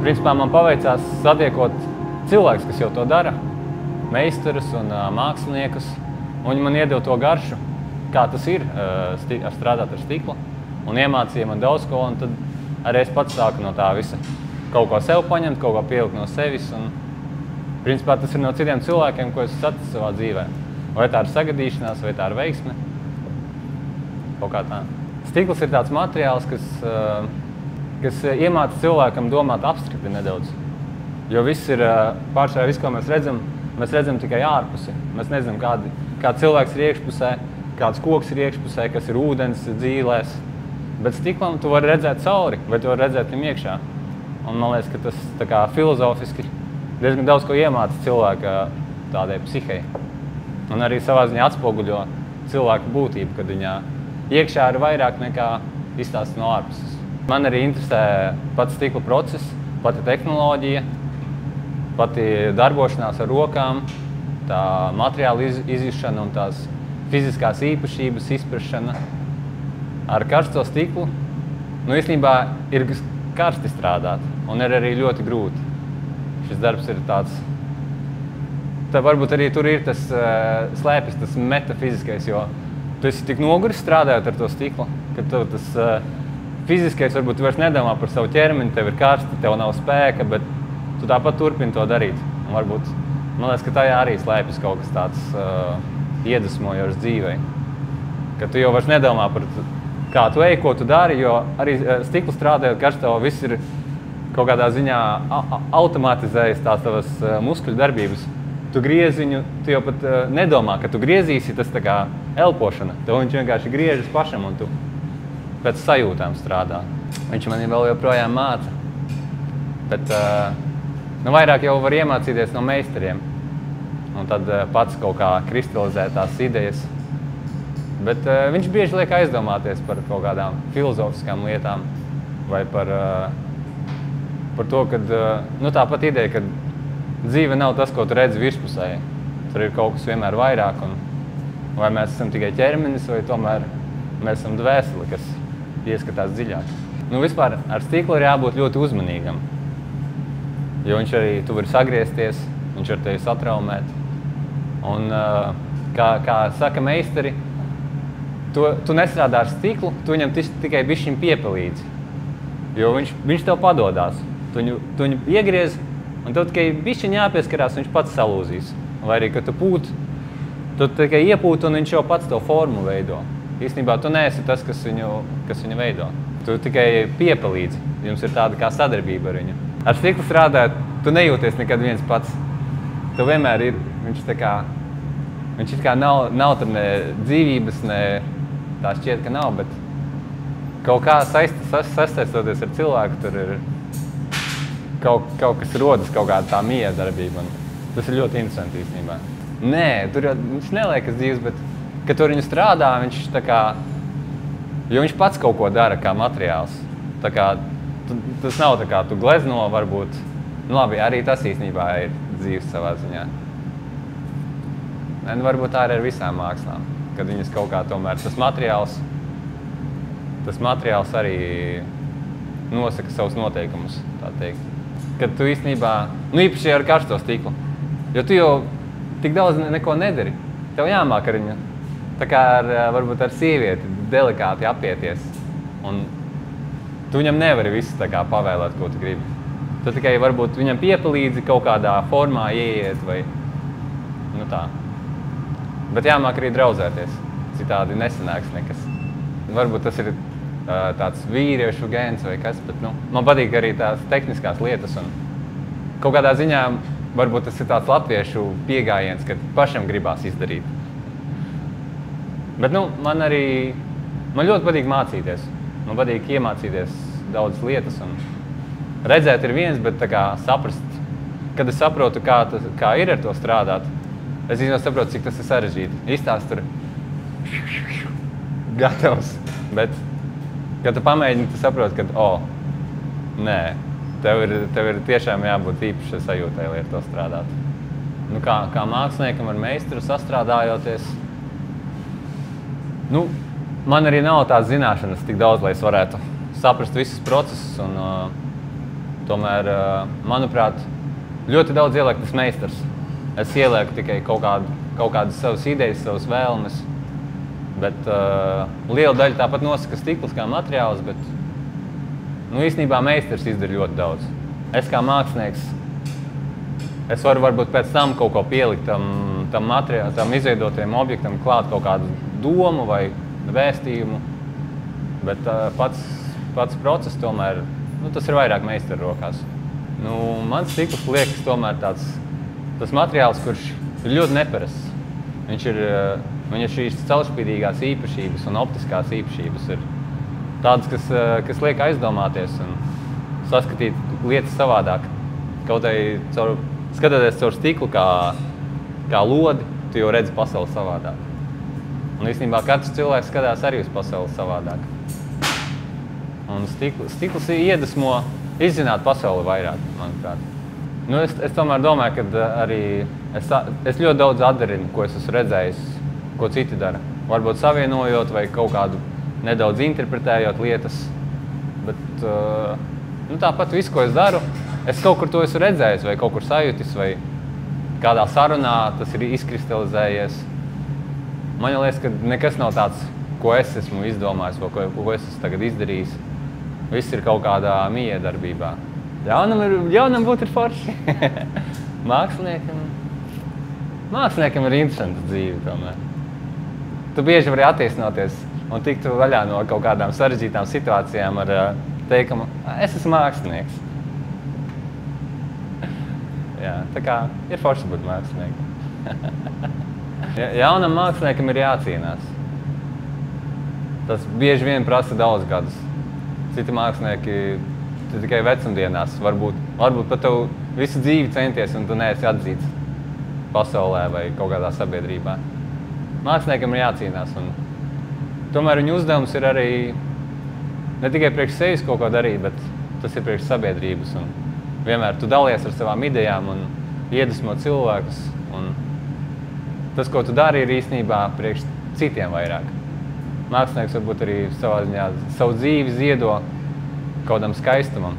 Principā man paveicās satiekot cilvēkus, kas jau to dara, meistarus un māksliniekus, un viņi man iedeva to garšu, kā tas ir strādāt ar stiklu, un iemācīja man daudz ko, un tad arī es pats sāku no tā visa kaut ko sev paņemt, kaut ko pielikt no sevis, un principā tas ir no citiem cilvēkiem, ko es saticu savā dzīvē. Vai tā ir sagadīšanās, vai tā ir veiksme, kaut kā tā. Stikls ir tāds materiāls, kas iemāca cilvēkam domāt abstrakti nedaudz. Jo viss ir, pārsvarā viss, ko mēs redzam tikai ārpusi. Mēs nezinām, kāds cilvēks ir iekšpusē, kāds koks ir iekšpusē, kas ir ūdens dzīlēs. Bet stiklam tu vari redzēt cauri, vai tu vari redzēt viņam iekšā. Un man liekas, ka tas tā kā filozofiski diezgan daudz ko iemāca cilvēka tādai psihei. Un arī savā ziņā atspoguļo cilvēku būtību, kad viņā iekšā ir vairāk nekā izstāsta no ārpuses. Man arī interesē pats stikla process, pati tehnoloģija, pati darbošanās ar rokām, tā materiāla izjušana un tās fiziskās īpašības izprašana. Ar karsto stiklu, īstenībā ir karsti strādāt un ir arī ļoti grūti. Šis darbs ir tāds, varbūt arī tur ir tas slēpjas, tas metafiziskais, jo tu esi tik noguris strādājot ar to stiklu, ka tev tas fiziskais varbūt tu vairs nedomā par savu ķermeni, tev ir karsti, tev nav spēka, bet tu tāpat turpini to darīt. Un varbūt, man liekas, ka tajā arī slēpjas kaut kas tāds iedvesmojošs dzīvei. Ka tu jau vairs nedomā par kā tu ej, ko tu dari, jo arī stiklu strādājot karsto, viss ir kaut kādā ziņā automatizējis tās tavas muskuļu darbības. Tu grieziņu, tu jau pat nedomā, ka tu griezīsi, tas tā kā elpošana. Tev viņš vienkārši griežas pašam un tu pēc sajūtām strādā. Viņš man vēl joprojām māca. Bet vairāk jau var iemācīties no meistariem. Un tad pats kaut kā kristalizē tās idejas. Bet viņš bieži liek aizdomāties par kaut kādām filozofiskām lietām vai par to, ka tā pat ideja, ka dzīve nav tas, ko tu redzi virspusē. Tur ir kaut kas vienmēr vairāk, un vai mēs esam tikai ķermenis, vai tomēr mēs esam dvēseli, kas ieskatās dziļāk. Vispār ar stiklu ir jābūt ļoti uzmanīgam, jo viņš arī, tu vari sagriezties, viņš var tevi satraumēt. Un kā saka meistari, tu nestrādā ar stiklu, tu viņam tikai bišķiņ piepalīdzi, jo viņš tev padodās. Tu viņu iegriez, un tev tikai bišķiņ jāpieskarās, viņš pats salūzīs. Vai arī, kad tu pūt, tu tikai iepūt, un viņš jau pats to formu veido. Īstenībā tu neesi tas, kas viņu veido. Tu tikai piepalīdzi, jums ir tāda kā sadarbība ar viņu. Ar stiklu strādājot, tu nejūties nekad viens pats. Tev vienmēr ir, viņš it kā nav tur ne dzīvības, ne tā šķiet, ka nav, bet kaut kā sastaistoties ar cilvēku, tur ir kaut kas rodas, kaut kāda tā miedarbība. Tas ir ļoti interesanti īstenībā. Nē, viņš neliekas dzīves, bet, kad tur viņu strādā, viņš tā kā, jo viņš pats kaut ko dara kā materiāls. Tā kā, tas nav tā kā tu glezno, varbūt, labi, arī tas īstenībā ir dzīves savā ziņā. Varbūt tā ir ar visām mākslām, kad viņas kaut kā tomēr tas materiāls arī nosaka savus noteikumus, tā teikt. Kad tu īstenībā, īpaši ar karsto stiklu, jo tu jau tik daudz neko nedari, tev jāmāk ar viņu, tā kā varbūt ar sievieti delikāti apieties, un tu viņam nevari visu tā kā pavēlēt, ko tu gribi. Tu tikai varbūt viņam piepalīdzi kaut kādā formā ieiet vai, tā. Bet jāmāk arī draudzēties, citādi nesanāks nekas. Varbūt tas ir tāds vīriešu gēns vai kas, bet man patīk arī tās tehniskās lietas. Un kaut kādā ziņā varbūt tas ir tāds latviešu piegājiens, kad pašam gribās izdarīt. Bet man ļoti patīk mācīties. Man patīk iemācīties daudzas lietas. Un redzēt ir viens, bet tā kā saprast, kad es saprotu, kā ir ar to strādāt, es saprotu, cik tas ir sarežģīti. Izstāst tur gatavs, bet, kad tu pamēģini, tu saproti, ka, nē, tev ir tiešām jābūt īpašai sajūtai, lai ar to strādāt. Kā māksliniekam ar meistaru sastrādājoties, man arī nav tās zināšanas tik daudz, lai es varētu saprast visus procesus un Tomēr, manuprāt, ļoti daudz ieliek tas meistars. Es ielieku tikai kaut kādas savas idejas, savas vēlmes, bet liela daļa tāpat nosaka stikls kā materiāls, bet īstenībā meistars izdara ļoti daudz. Es kā mākslinieks, es varu varbūt pēc tam kaut ko pielikt tam izveidotajam objektam, klāt kaut kādu domu vai vēstījumu, bet pats process tomēr, tas ir vairāk meistaru rokās. Mans stikls liekas tomēr tas materiāls, kurš ir ļoti neparasts. Viņš ir šīs caurspīdīgās īpašības un optiskās īpašības ir tādas, kas liek aizdomāties un saskatīt lietas savādāk. Kaut arī skatoties caur stiklu kā lodi, tu jau redzi pasauli savādāk. Un īstenībā katrs cilvēks skatās arī uz pasauli savādāk. Un stikls iedvesmo izzināt pasauli vairāk, manuprāt. Es tomēr domāju, ka arī es ļoti daudz atdarinu, ko es esmu redzējis, ko citi dara. Varbūt savienojot vai kaut kādu nedaudz interpretējot lietas. Bet tāpat visu, ko es daru, es kaut kur to esmu redzējis vai kaut kur sajūtis vai kādā sarunā tas ir izkristalizējies. Man liekas, ka nekas nav tāds, ko es esmu izdomājis vai ko es esmu tagad izdarījis. Viss ir kaut kādā miedarbībā. Jaunam būt ir forši. Māksliniekam ir interesanta dzīve tomēr. Tu bieži vari attīstinoties un tikt vaļā no kaut kādām sarežģītām situācijām ar teikumu, es esmu mākslinieks. Jā, tā kā ir forši būt māksliniekam. Jaunam māksliniekam ir jācīnās. Tas bieži vien prasa daudz gadus. Citi mākslinieki tikai vecumdienās, varbūt pat tev visu dzīvi centies un tu neesi atzīts pasaulē vai kaut kādā sabiedrībā. Māksliniekam ir jācīnās un tomēr viņu uzdevums ir arī ne tikai priekš sevis kaut ko darīt, bet tas ir priekš sabiedrības un vienmēr tu dalies ar savām idejām un iedvesmo cilvēkus un tas, ko tu dari, ir īstenībā priekš citiem vairāk. Mākslinieks varbūt arī savā ziņā savu dzīvi ziedo kaut kādam skaistumam.